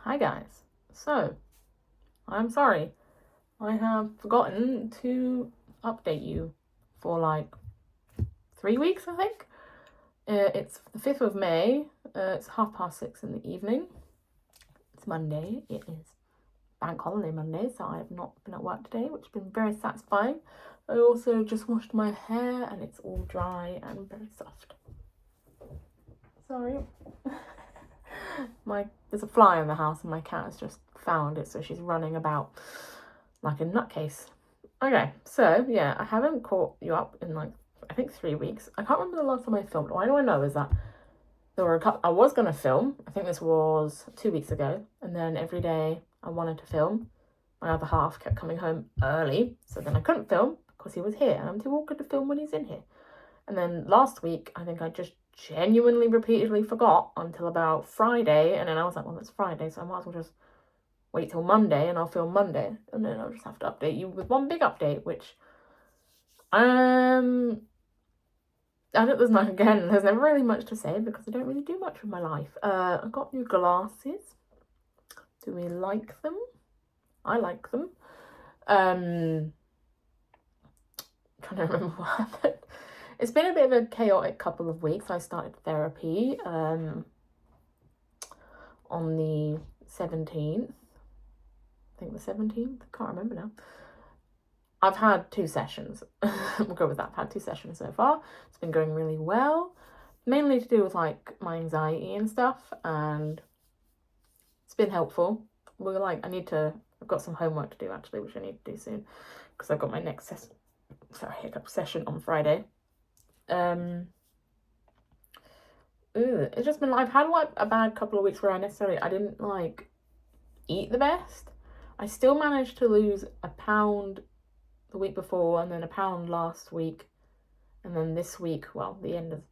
Hi guys. So, I'm sorry. I have forgotten to update you for like 3 weeks, I think. It's the 5th of May. It's 6:30 in the evening. It's Monday. It is bank holiday Monday, so I have not been at work today, which has been very satisfying. I also just washed my hair and it's all dry and very soft. Sorry. There's a fly in the house and my cat has just found it, so she's running about like a nutcase. Okay, so yeah, I haven't caught you up in like I think 3 weeks. I can't remember the last time I filmed. Why do I know is that there were I was gonna film. I think this was 2 weeks ago, and then every day I wanted to film. My other half kept coming home early, so then I couldn't film because he was here, and I'm too awkward to film when he's in here. And then last week, I think I just genuinely repeatedly forgot until about Friday, and then I was like, well, it's Friday, so I might as well just wait till Monday and I'll film Monday, and then I'll just have to update you with one big update, which there's never really much to say because I don't really do much with my life. I got new glasses. Do we like them? I like them. Trying to remember what happened. It's been a bit of a chaotic couple of weeks. I started therapy on the 17th. I think the 17th. Can't remember now. I've had 2 sessions. We'll go with that. I've had 2 sessions so far. It's been going really well. Mainly to do with like my anxiety and stuff, and it's been helpful. I've got some homework to do actually, which I need to do soon because I've got my next session on Friday. It's just been I've had like a bad couple of weeks where I didn't like eat the best. I still managed to lose a pound the week before, and then a pound last week, and then this week, well, the end of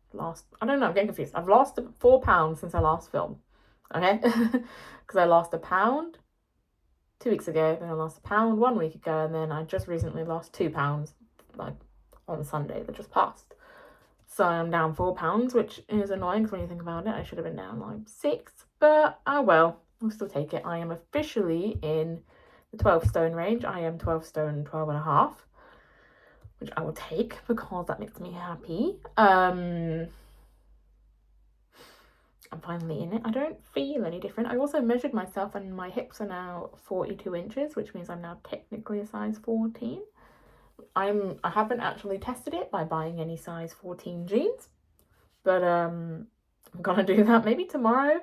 I don't know, I'm getting confused. I've lost 4 pounds since I last filmed, okay? Because I lost a pound 2 weeks ago, then I lost a pound 1 week ago, and then I just recently lost 2 pounds, like, on Sunday that just passed. So I'm down 4 pounds, which is annoying because when you think about it, I should have been down like 6, but well, I'll still take it. I am officially in the 12 stone range. I am 12 stone 12 and a half, which I will take because that makes me happy. I'm finally in it. I don't feel any different. I also measured myself and my hips are now 42 inches, which means I'm now technically a size 14. I haven't actually tested it by buying any size 14 jeans, but I'm gonna do that maybe tomorrow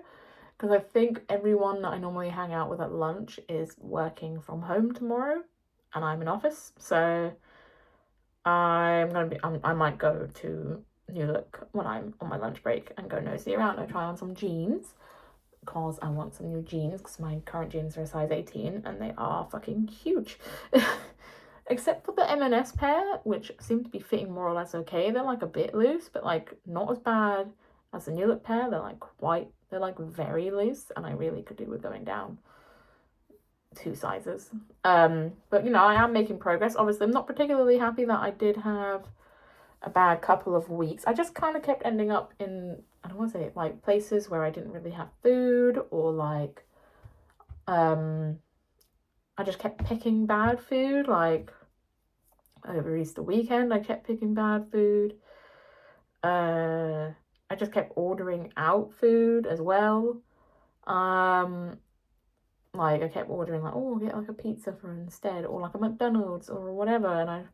because I think everyone that I normally hang out with at lunch is working from home tomorrow and I'm in office, so I might go to New Look when I'm on my lunch break and go nosy around and try on some jeans because I want some new jeans because my current jeans are a size 18 and they are fucking huge. Except for the M&S pair, which seem to be fitting more or less okay. They're like a bit loose, but like not as bad as the New Look pair. They're like very loose, and I really could do with going down 2 sizes. But you know, I am making progress. Obviously, I'm not particularly happy that I did have a bad couple of weeks. I just kind of kept ending up in, I don't want to say it, like places where I didn't really have food, or like I just kept picking bad food. Like over Easter weekend, I kept picking bad food. I just kept ordering out food as well. Like I kept ordering like, oh, I'll get like a pizza for instead, or like a McDonald's or whatever. And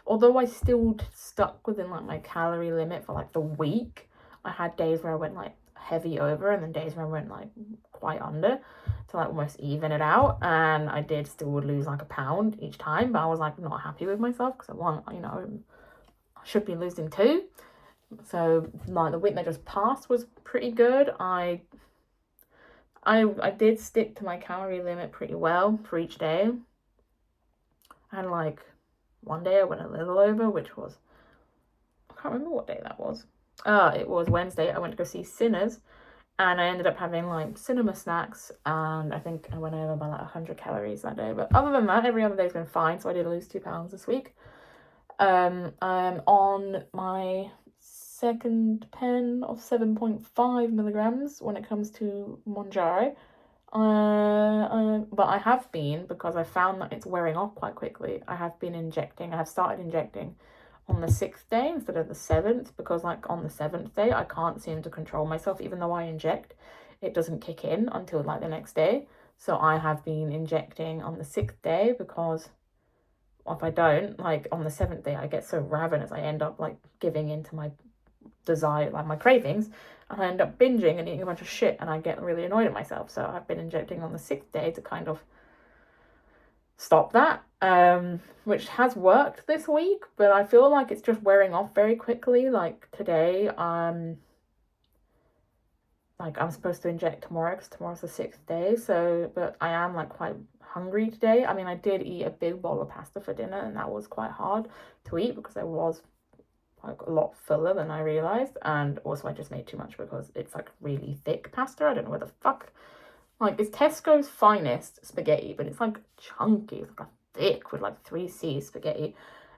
although I still stuck within like my calorie limit for like the week, I had days where I went like heavy over, and then days where I went like quite under to like almost even it out. And I did still lose like a pound each time, but I was like not happy with myself because I should be losing 2. So like the week that just passed was pretty good. I did stick to my calorie limit pretty well for each day. And like one day I went a little over, which was, I can't remember what day that was. It was Wednesday. I went to go see Sinners, and I ended up having like cinema snacks, and I think I went over by like 100 calories that day. But other than that, every other day's been fine. So I did lose 2 pounds this week. I'm on my second pen of 7.5 milligrams when it comes to Mounjaro. But I have been, because I found that it's wearing off quite quickly. I have started injecting on the 6th day instead of the 7th, because like on the 7th day I can't seem to control myself. Even though I inject, it doesn't kick in until like the next day. So I have been injecting on the 6th day, because if I don't, like on the 7th day, I get so ravenous, I end up like giving into my desire, like my cravings, and I end up binging and eating a bunch of shit, and I get really annoyed at myself. So I've been injecting on the 6th day to kind of stop that, which has worked this week, but I feel like it's just wearing off very quickly. Like today, like I'm supposed to inject tomorrow because tomorrow's the 6th day. So, but I am like quite hungry today. I mean, I did eat a big bowl of pasta for dinner, and that was quite hard to eat because I was like a lot fuller than I realized. And also I just made too much because it's like really thick pasta. I don't know where the fuck, like it's Tesco's finest spaghetti, but it's like chunky. It's like thick with like 3C spaghetti.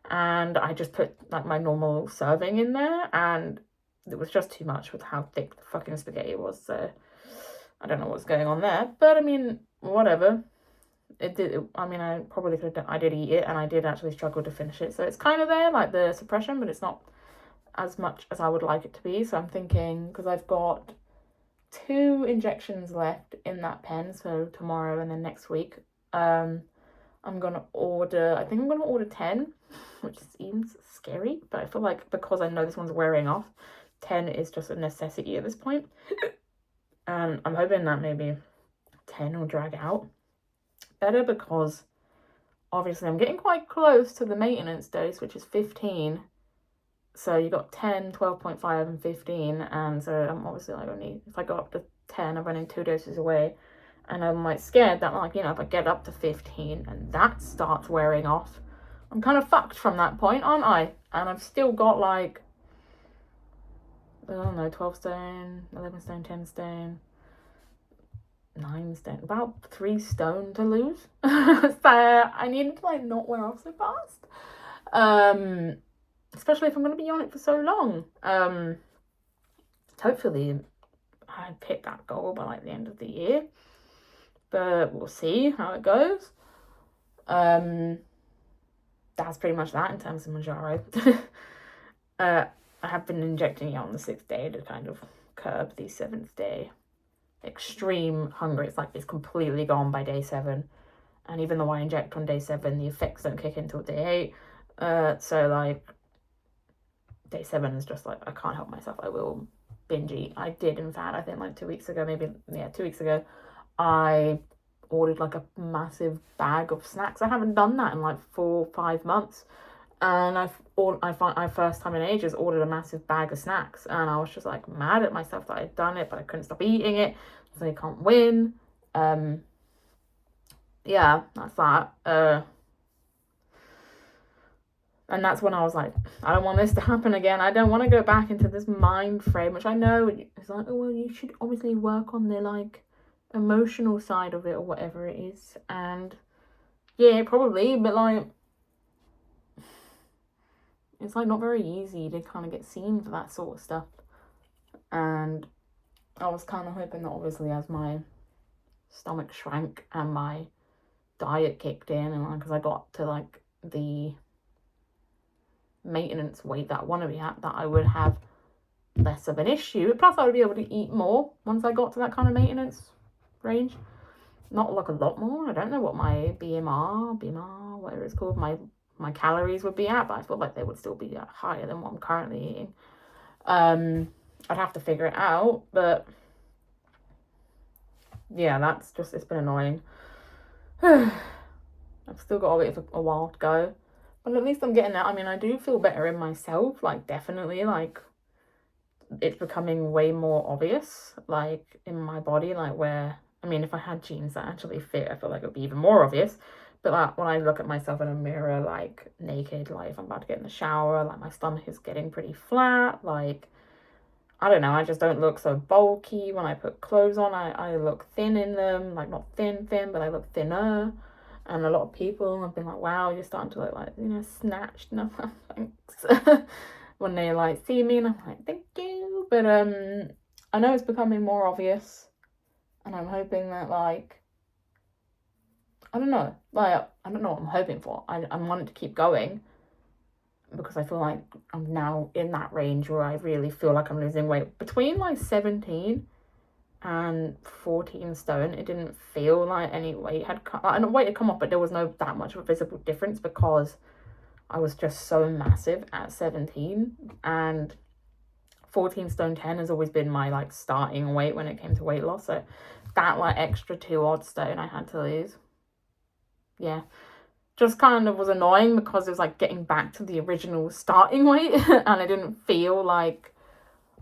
And I just put like my normal serving in there, and it was just too much with how thick the fucking spaghetti was. So I don't know what's going on there, but I mean, whatever. It did. I mean, I probably could have done. I did eat it, and I did actually struggle to finish it. So it's kind of there, like the suppression, but it's not as much as I would like it to be. So I'm thinking, because I've got 2 injections left in that pen, so tomorrow and then next week, I'm gonna order. I think I'm gonna order 10, which seems scary, but I feel like because I know this one's wearing off, 10 is just a necessity at this point. And I'm hoping that maybe 10 will drag out better, because obviously I'm getting quite close to the maintenance dose, which is 15. So you got 10, 12.5 and 15, and so I'm obviously like only, if I go up to 10, I'm running 2 doses away. And I'm like scared that, like, you know, if I get up to 15 and that starts wearing off, I'm kind of fucked from that point, aren't I? And I've still got like, I don't know, 12 stone, 11 stone, 10 stone, 9 stone, about 3 stone to lose. So I needed to like not wear off so fast. Especially if I'm going to be on it for so long. Hopefully I hit that goal by like the end of the year, but we'll see how it goes. That's pretty much that in terms of Mounjaro. I have been injecting it on the 6th day to kind of curb the 7th day extreme hunger. It's like it's completely gone by day 7, and even though I inject on day 7, the effects don't kick in until day 8. So like day 7 is just like I can't help myself. I will binge eat. I did, in fact, I think like 2 weeks ago, maybe 2 weeks ago, I ordered like a massive bag of snacks. I haven't done that in like 4 or 5 months, and I first time in ages ordered a massive bag of snacks, and I was just like mad at myself that I'd done it, but I couldn't stop eating it, so you can't win. Yeah, that's that. And that's when I was like, I don't want this to happen again. I don't want to go back into this mind frame, which I know it's like, oh, well, you should obviously work on the like emotional side of it or whatever it is. And yeah, probably, but like, it's like not very easy to kind of get seen for that sort of stuff. And I was kind of hoping that obviously as my stomach shrank and my diet kicked in, and because I got to like the maintenance weight that I want to be at, that I would have less of an issue. Plus I would be able to eat more once I got to that kind of maintenance range. Not like a lot more. I don't know what my BMR, whatever it's called, my calories would be at, but I feel like they would still be higher than what I'm currently eating. I'd have to figure it out, but yeah, that's just, it's been annoying. I've still got a bit of a while to go, but at least I'm getting there. I mean, I do feel better in myself, like definitely, like it's becoming way more obvious, like in my body, like where, I mean, if I had jeans that actually fit, I feel like it would be even more obvious. But like when I look at myself in a mirror, like naked, like if I'm about to get in the shower, like my stomach is getting pretty flat, like I don't know, I just don't look so bulky when I put clothes on. I look thin in them, like not thin, but I look thinner. And a lot of people have been like, wow, you're starting to look like, you know, snatched. And I'm like, thanks. When they like see me, and I'm like, thank you. But I know it's becoming more obvious. And I'm hoping that, like, I don't know. Like, I don't know what I'm hoping for. I want it to keep going because I feel like I'm now in that range where I really feel like I'm losing weight. Between, like, 17 and 14 stone, it didn't feel like any weight had come, and weight had come off, but there was no that much of a visible difference because I was just so massive at 17, and 14 stone 10 has always been my, like, starting weight when it came to weight loss. So that, like, extra 2 odd stone I had to lose, yeah, just kind of was annoying because it was like getting back to the original starting weight and I didn't feel like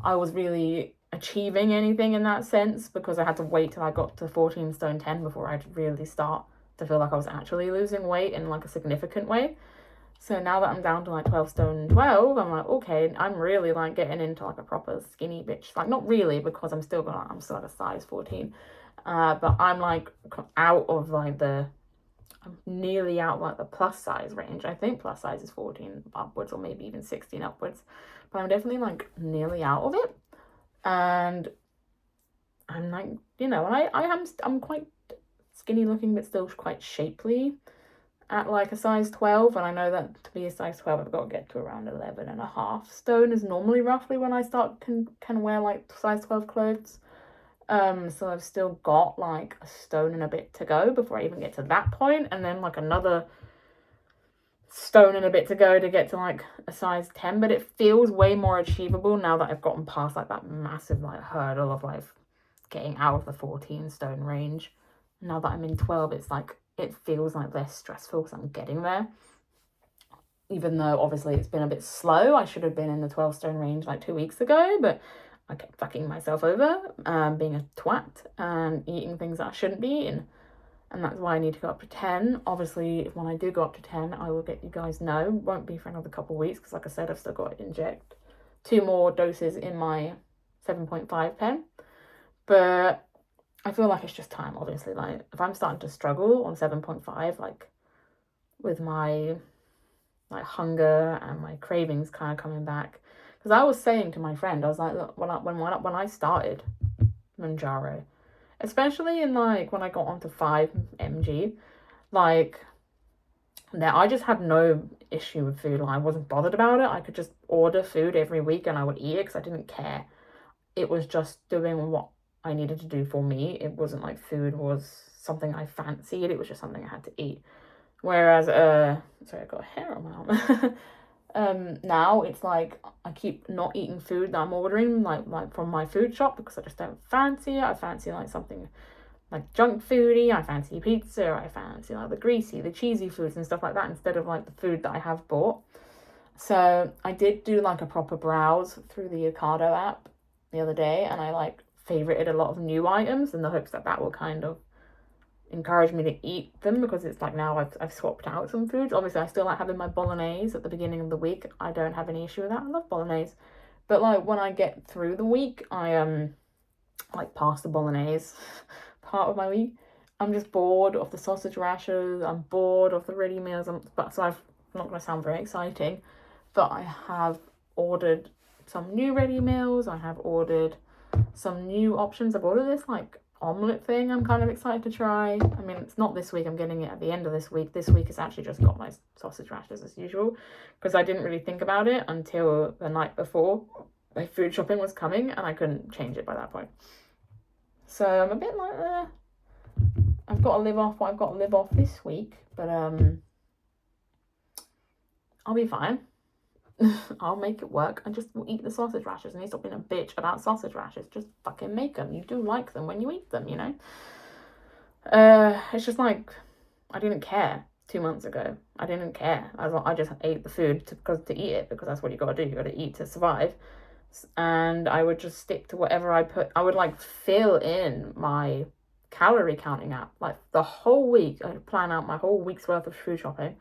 I was really achieving anything in that sense because I had to wait till I got to 14 stone 10 before I'd really start to feel like I was actually losing weight in, like, a significant way. So now that I'm down to, like, 12 stone 12, I'm like, okay, I'm really, like, getting into, like, a proper skinny bitch. Like, not really, because I'm still at a size 14. But I'm, like, out of, like, I'm nearly out, like, the plus size range. I think plus size is 14 upwards or maybe even 16 upwards. But I'm definitely, like, nearly out of it. And I'm, like, and I'm quite skinny looking, but still quite shapely at, like, a size 12. And I know that to be a size 12, I've got to get to around 11.5 stone is normally roughly when I start can wear, like, size 12 clothes. So I've still got, like, a stone and a bit to go before I even get to that point, and then, like, another stone and a bit to go to get to, like, a size 10. But it feels way more achievable now that I've gotten past, like, that massive, like, hurdle of, like, getting out of the 14 stone range. Now that I'm in 12, it's like it feels like less stressful because I'm getting there, even though obviously it's been a bit slow. I should have been in the 12 stone range like 2 weeks ago, but I kept fucking myself over, being a twat and eating things that I shouldn't be eating. And that's why I need to go up to 10. Obviously, when I do go up to 10, I will get you guys know. Won't be for another couple of weeks because, like I said, I've still got to inject 2 more doses in my 7.5 pen. But I feel like it's just time, obviously. Like, if I'm starting to struggle on 7.5, like, with my, like, hunger and my cravings kind of coming back. Because I was saying to my friend, I was like, look, when I started Mounjaro, especially in, like, when I got onto 5 mg, like, I just had no issue with food. Like, I wasn't bothered about it. I could just order food every week and I would eat it because I didn't care. It was just doing what I needed to do for me. It wasn't like food was something I fancied. It was just something I had to eat. Whereas, sorry, I got a hair on my arm. Now it's like I keep not eating food that I'm ordering, like from my food shop, because I just don't fancy it. I fancy, like, something like junk foody. I fancy pizza. I fancy, like, the greasy, the cheesy foods and stuff like that instead of, like, the food that I have bought. So I did do, like, a proper browse through the Ocado app the other day, and I, like, favorited a lot of new items in the hopes that that will kind of encourage me to eat them, because it's like now I've swapped out some foods. Obviously, I still like having my bolognese at the beginning of the week. I don't have any issue with that. I love bolognese. But, like, when I get through the week, I like, past the bolognese part of my week, I'm just bored of the sausage rashers. I'm bored of the ready meals. So I'm not going to sound very exciting, but I have ordered some new ready meals. I have ordered some new options. I've ordered this, like, omelette thing I'm kind of excited to try. I mean, it's not this week. I'm getting it at the end of this week. This week has actually just got my sausage rashers as usual, because I didn't really think about it until the night before my food shopping was coming, and I couldn't change it by that point. So I'm a bit like, I've got to live off what I've got to live off this week, but I'll be fine. I'll make it work. I just will eat the sausage rashers, and you stop being a bitch about sausage rashers. Just fucking make them. You do like them when you eat them, you know? It's just like, I didn't care 2 months ago. I didn't care. I just ate the food to eat it, because that's what you gotta do. You gotta eat to survive. And I would just stick to whatever I would, like, fill in my calorie counting app. Like, the whole week, I'd plan out my whole week's worth of food shopping.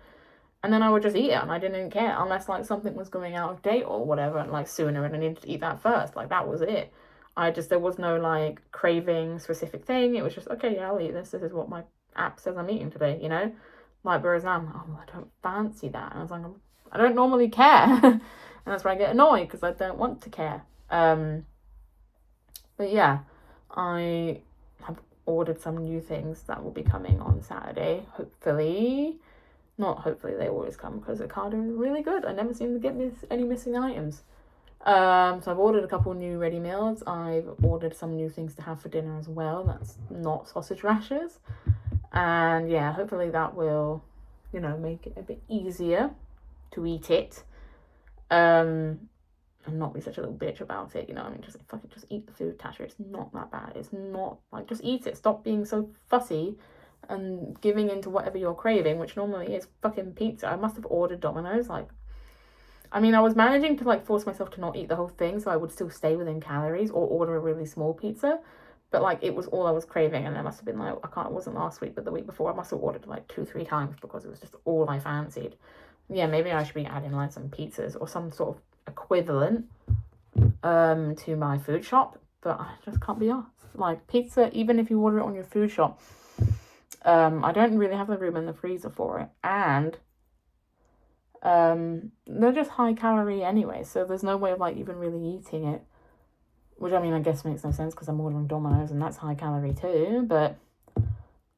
And then I would just eat it, and I didn't care, unless, like, something was going out of date or whatever, and, like, sooner, and I needed to eat that first. Like, that was it. There was no, like, craving specific thing. It was just, okay, yeah, I'll eat this. This is what my app says I'm eating today, you know? Like, whereas now I'm like, oh, I don't fancy that. And I was like, I don't normally care. And that's where I get annoyed, because I don't want to care. But yeah, I have ordered some new things that will be coming on Saturday. Hopefully, not hopefully, they always come because Ocado is really good. I never seem to get any missing items. So I've ordered a couple new ready meals. I've ordered some new things to have for dinner as well. That's not sausage rashers. And yeah, hopefully that will, make it a bit easier to eat it. And not be such a little bitch about it, just fucking just eat the food, Tasha. It's not that bad. It's not, like, just eat it. Stop being so fussy and giving into whatever you're craving, which normally is fucking pizza. I must have ordered Domino's, I was managing to force myself to not eat the whole thing so I would still stay within calories, or order a really small pizza, but it was all I was craving, and I must have been it wasn't last week but the week before, I must have ordered 2-3 times because it was just all I fancied. Yeah, maybe I should be adding some pizzas or some sort of equivalent to my food shop, but I just can't be asked. Pizza, even if you order it on your food shop, I don't really have the room in the freezer for it, and they're just high calorie anyway, so there's no way of even really eating it, which I guess makes no sense because I'm ordering Domino's and that's high calorie too, but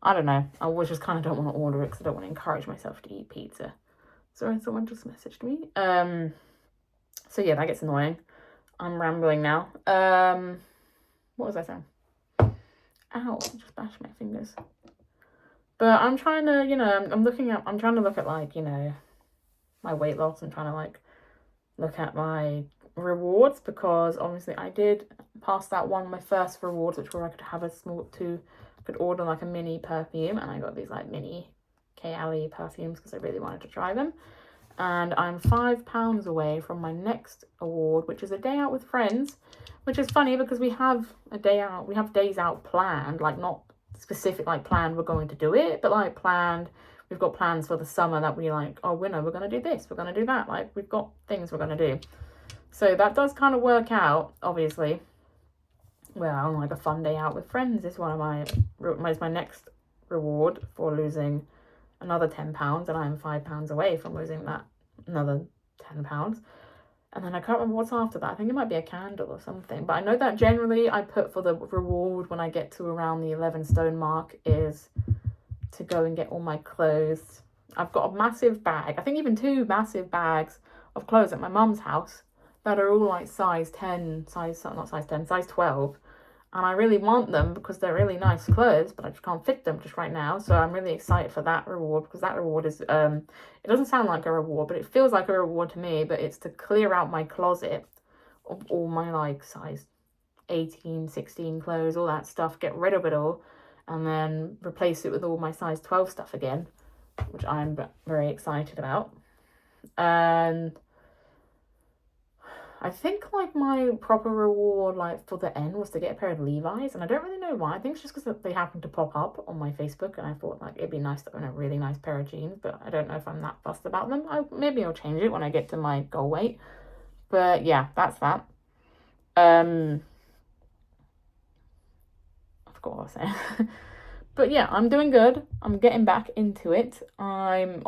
I don't know. I always just kind of don't want to order it because I don't want to encourage myself to eat pizza. Sorry, someone just messaged me. So yeah, that gets annoying. I'm rambling now. What was I saying? Ow, I just bashed my fingers. But I'm trying to, I'm trying to look at my weight loss and trying to look at my rewards, because obviously I did pass that one, my first rewards, which were I could order a mini perfume, and I got these mini Kayali perfumes because I really wanted to try them. And I'm 5 pounds away from my next award, which is a day out with friends, which is funny because we have days out planned, not specific planned we're going to do it, but planned, we've got plans for the summer that we we're going to do this, we're going to do that, we've got things we're going to do. So that does kind of work out, obviously. Well, a fun day out with friends is my next reward for losing another 10 pounds, and I'm 5 pounds away from losing that another 10 pounds. And then I can't remember what's after that. I think it might be a candle or something, but I know that generally I put for the reward when I get to around the 11 stone mark is to go and get all my clothes. I've got a massive bag, I think even 2 massive bags of clothes at my mum's house that are all size 12, and I really want them because they're really nice clothes, but I just can't fit them just right now. So I'm really excited for that reward, because that reward is, it doesn't sound like a reward, but it feels like a reward to me, but it's to clear out my closet of all my size 18, 16 clothes, all that stuff, get rid of it all, and then replace it with all my size 12 stuff again, which I'm very excited about. And I think my proper reward for the end was to get a pair of Levi's, and I don't really know why. I think it's just because they happened to pop up on my Facebook, and I thought it'd be nice to own a really nice pair of jeans, but I don't know if I'm that fussed about them. Maybe I'll change it when I get to my goal weight. But yeah, that's that. I forgot what I was saying. But yeah, I'm doing good. I'm getting back into it. I've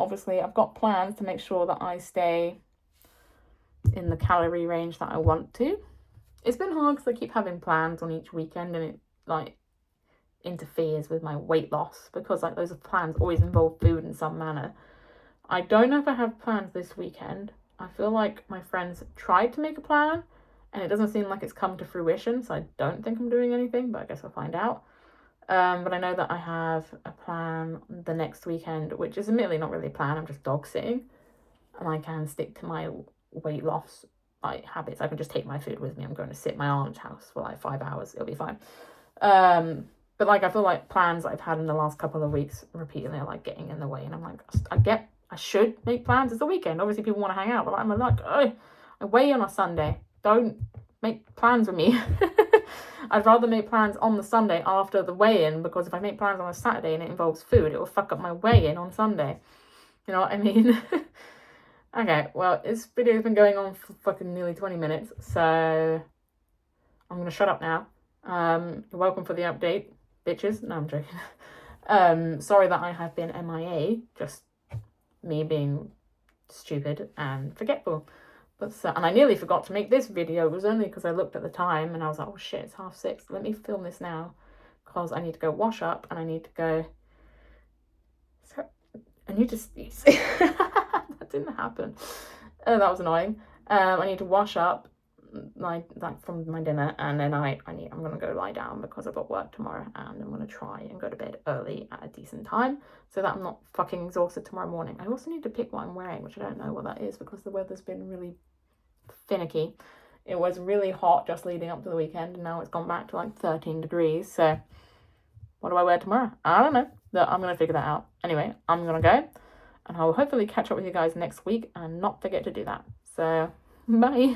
got plans to make sure that I stay in the calorie range that I want to. It's been hard because I keep having plans on each weekend, and it interferes with my weight loss, because those plans always involve food in some manner. I don't know if I have plans this weekend. I feel like my friends tried to make a plan and it doesn't seem like it's come to fruition, so I don't think I'm doing anything, but I guess I'll find out. But I know that I have a plan the next weekend, which is admittedly not really a plan, I'm just dog sitting, and I can stick to my weight loss habits. I can just take my food with me. I'm going to sit at my aunt's house for 5 hours. It'll be fine. But I feel like plans I've had in the last couple of weeks repeatedly are getting in the way, and I'm I should make plans. It's the weekend. Obviously people want to hang out, but I'm I weigh in on a Sunday. Don't make plans with me. I'd rather make plans on the Sunday after the weigh-in, because if I make plans on a Saturday and it involves food, it will fuck up my weigh-in on Sunday. You know what I mean? Okay, well, this video's been going on for fucking nearly 20 minutes, so I'm going to shut up now. You're welcome for the update, bitches. No, I'm joking. Sorry that I have been MIA, just me being stupid and forgetful. But and I nearly forgot to make this video. It was only because I looked at the time and I was like, oh shit, it's 6:30. Let me film this now, because I need to go wash up and I need to go. So I need to sneeze. That didn't happen. That was annoying. I need to wash up from my dinner, and then I'm gonna go lie down because I've got work tomorrow, and I'm gonna try and go to bed early at a decent time so that I'm not fucking exhausted tomorrow morning. I also need to pick what I'm wearing, which I don't know what that is because the weather's been really finicky. It was really hot just leading up to the weekend, and now it's gone back to like 13 degrees. So what do I wear tomorrow? I don't know. I'm gonna figure that out. Anyway, I'm gonna go, and I'll hopefully catch up with you guys next week and not forget to do that. So bye.